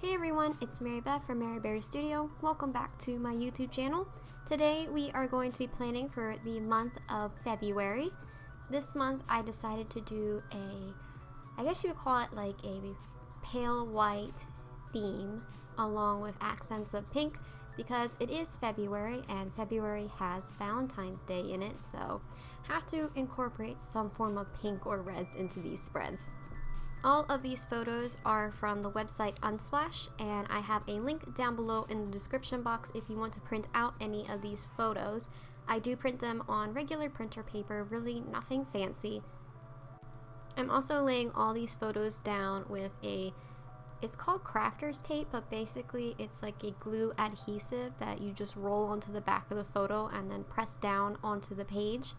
Hey everyone, it's Mary Beth from maryberrystudio. Welcome back to my YouTube channel. Today we are going to be planning for the month of February. This month I decided to do I guess you would call it like a pale white theme along with accents of pink because it is February and February has Valentine's Day in it, so have to incorporate some form of pink or reds into these spreads. All of these photos are from the website Unsplash, and I have a link down below in the description box if you want to print out any of these photos. I do print them on regular printer paper, really nothing fancy. I'm also laying all these photos down with it's called crafter's tape, but basically it's like a glue adhesive that you just roll onto the back of the photo and then press down onto the page.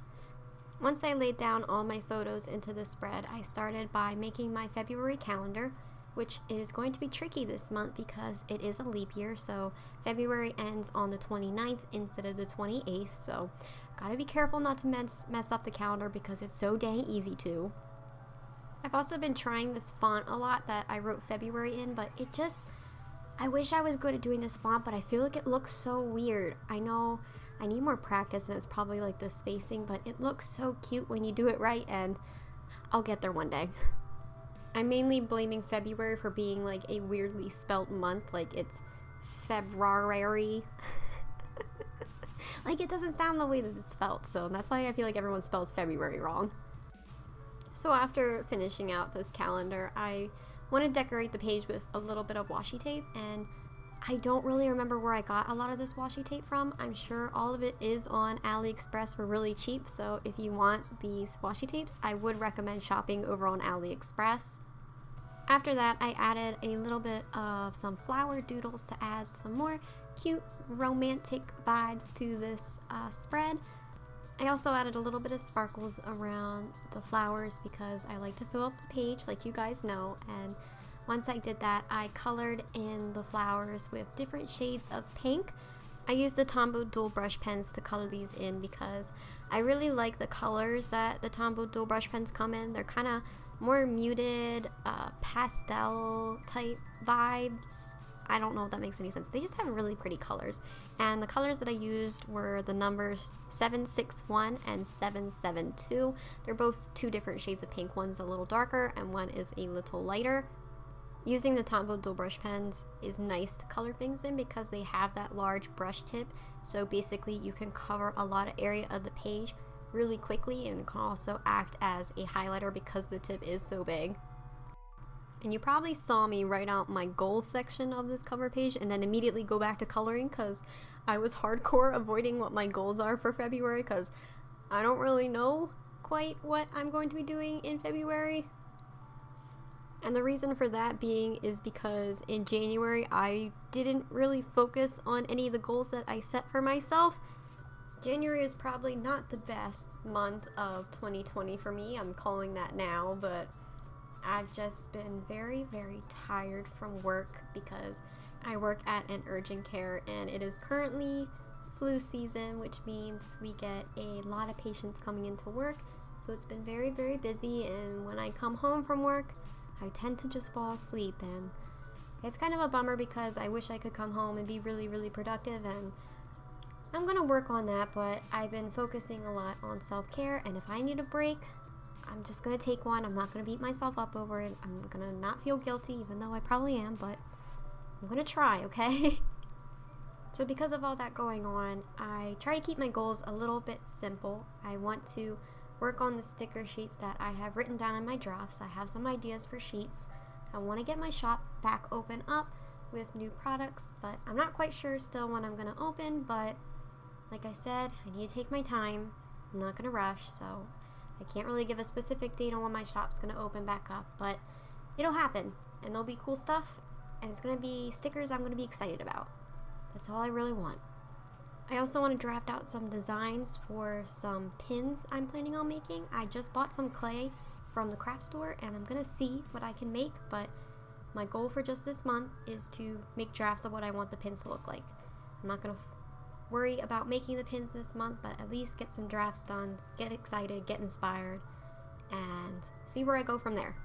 Once I laid down all my photos into the spread, I started by making my February calendar, which is going to be tricky this month because it is a leap year, so February ends on the 29th instead of the 28th, so gotta be careful not to mess up the calendar because it's so dang easy to. I've also been trying this font a lot that I wrote February in, but I wish I was good at doing this font, but I feel like it looks so weird. I know I need more practice and it's probably like the spacing, but it looks so cute when you do it right, and I'll get there one day. I'm mainly blaming February for being like a weirdly spelt month, like it's February. Like it doesn't sound the way that it's spelled, so that's why I feel like everyone spells February wrong. So after finishing out this calendar, I want to decorate the page with a little bit of washi tape, and I don't really remember where I got a lot of this washi tape from. I'm sure all of it is on AliExpress for really cheap, so if you want these washi tapes, I would recommend shopping over on AliExpress. After that, I added a little bit of some flower doodles to add some more cute romantic vibes to this spread. I also added a little bit of sparkles around the flowers because I like to fill up the page, like you guys know, and once I did that, I colored in the flowers with different shades of pink. I used the Tombow dual brush pens to color these in because I really like the colors that the Tombow dual brush pens come in. They're kind of more muted, pastel type vibes. I don't know if that makes any sense. They just have really pretty colors. And the colors that I used were the numbers 761 and 772. They're both two different shades of pink. One's a little darker and one is a little lighter. Using the Tombow dual brush pens is nice to color things in because they have that large brush tip, so basically you can cover a lot of area of the page really quickly, and it can also act as a highlighter because the tip is so big. And you probably saw me write out my goals section of this cover page and then immediately go back to coloring because I was hardcore avoiding what my goals are for February because I don't really know quite what I'm going to be doing in February. And the reason for that being is because in January I didn't really focus on any of the goals that I set for myself. January is probably not the best month of 2020 for me, I'm calling that now, but I've just been very, very tired from work because I work at an urgent care and it is currently flu season, which means we get a lot of patients coming into work. So it's been very, very busy, and when I come home from work, I tend to just fall asleep, and it's kind of a bummer because I wish I could come home and be really, really productive, and I'm gonna work on that, but I've been focusing a lot on self-care, and if I need a break, I'm just gonna take one. I'm not gonna beat myself up over it. I'm gonna not feel guilty, even though I probably am, but I'm gonna try, okay? So because of all that going on, I try to keep my goals a little bit simple. I want to work on the sticker sheets that I have written down in my drafts. I have some ideas for sheets. I want to get my shop back open up with new products, but I'm not quite sure still when I'm going to open, but like I said, I need to take my time. I'm not going to rush, so I can't really give a specific date on when my shop's going to open back up, but it'll happen, and there'll be cool stuff, and it's going to be stickers I'm going to be excited about. That's all I really want. I also want to draft out some designs for some pins I'm planning on making. I just bought some clay from the craft store and I'm going to see what I can make, but my goal for just this month is to make drafts of what I want the pins to look like. I'm not going to worry about making the pins this month, but at least get some drafts done, get excited, get inspired, and see where I go from there.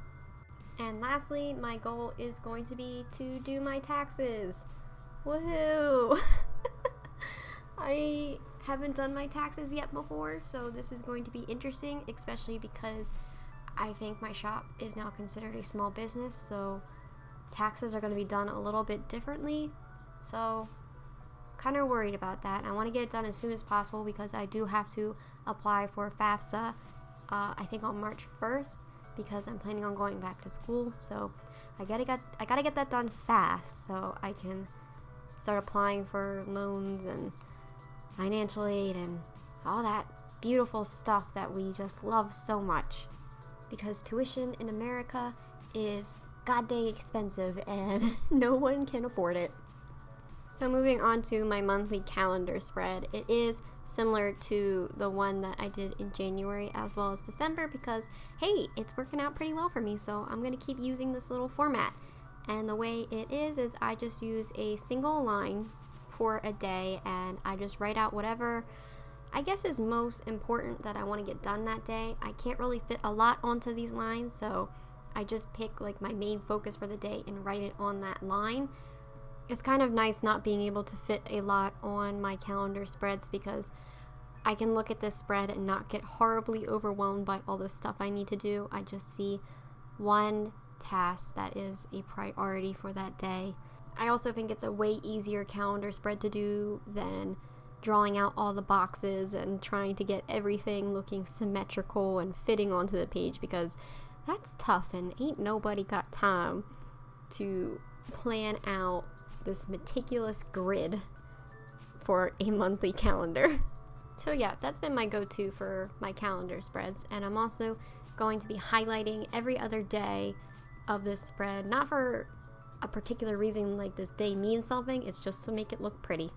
And lastly, my goal is going to be to do my taxes. Woohoo! I haven't done my taxes yet before, so this is going to be interesting, especially because I think my shop is now considered a small business, so taxes are going to be done a little bit differently. So kind of worried about that. I want to get it done as soon as possible because I do have to apply for FAFSA I think on March 1st because I'm planning on going back to school. So I gotta get that done fast so I can start applying for loans and financial aid and all that beautiful stuff that we just love so much, because tuition in America is goddamn expensive and no one can afford it. So moving on to my monthly calendar spread, it is similar to the one that I did in January as well as December because, hey, it's working out pretty well for me, so I'm going to keep using this little format. And the way it is I just use a single line for a day and I just write out whatever I guess is most important that I want to get done that day. I can't really fit a lot onto these lines, so I just pick like my main focus for the day and write it on that line. It's kind of nice not being able to fit a lot on my calendar spreads because I can look at this spread and not get horribly overwhelmed by all the stuff I need to do. I just see one task that is a priority for that day. I also think it's a way easier calendar spread to do than drawing out all the boxes and trying to get everything looking symmetrical and fitting onto the page, because that's tough and ain't nobody got time to plan out this meticulous grid for a monthly calendar. So yeah, that's been my go-to for my calendar spreads, and I'm also going to be highlighting every other day of this spread, not for a particular reason like this day means something, it's just to make it look pretty.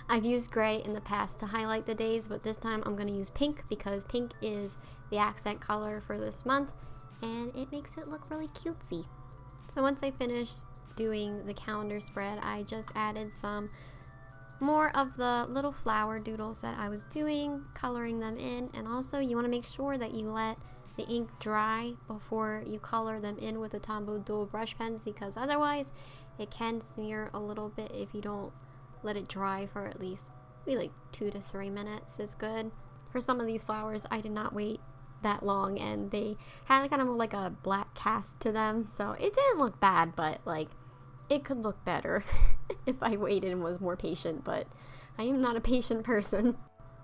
I've used gray in the past to highlight the days, but this time I'm going to use pink because pink is the accent color for this month and it makes it look really cutesy. So once I finished doing the calendar spread, I just added some more of the little flower doodles that I was doing, coloring them in, and also you want to make sure that you let the ink dry before you color them in with the Tombow dual brush pens, because otherwise it can smear a little bit if you don't let it dry for at least maybe like 2 to 3 minutes is good. For some of these flowers I did not wait that long and they had kind of like a black cast to them, so it didn't look bad, but like it could look better if I waited and was more patient, but I am not a patient person.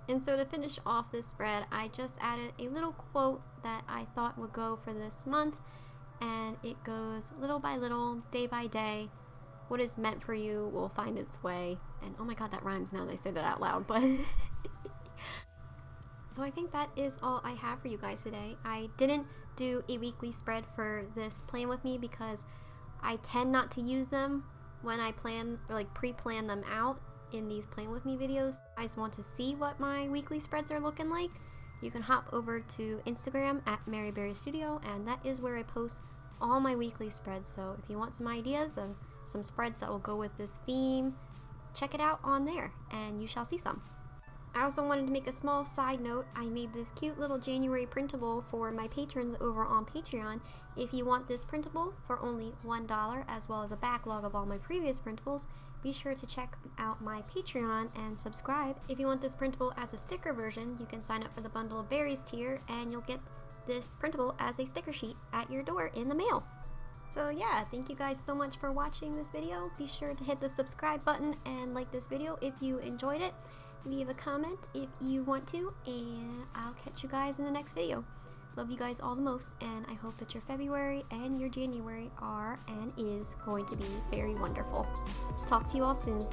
And so to finish off this spread, I just added a little quote that I thought would go for this month, and it goes, little by little, day by day, what is meant for you will find its way. And oh my god, that rhymes now that I say that out loud, but so I think that is all I have for you guys today. I didn't do a weekly spread for this plan with me because I tend not to use them when I plan or like pre-plan them out in these plan with me videos. I just want to see what my weekly spreads are looking like. You can hop over to Instagram at maryberrystudio, and that is where I post all my weekly spreads. So if you want some ideas of some spreads that will go with this theme, check it out on there and you shall see some. I also wanted to make a small side note. I made this cute little January printable for my patrons over on Patreon. If you want this printable for only $1, as well as a backlog of all my previous printables, be sure to check out my Patreon and subscribe. If you want this printable as a sticker version, you can sign up for the Bundle of Berries tier and you'll get this printable as a sticker sheet at your door in the mail. So yeah, thank you guys so much for watching this video. Be sure to hit the subscribe button and like this video if you enjoyed it. Leave a comment if you want to, and I'll catch you guys in the next video. Love you guys all the most, and I hope that your February and your January are and is going to be very wonderful. Talk to you all soon.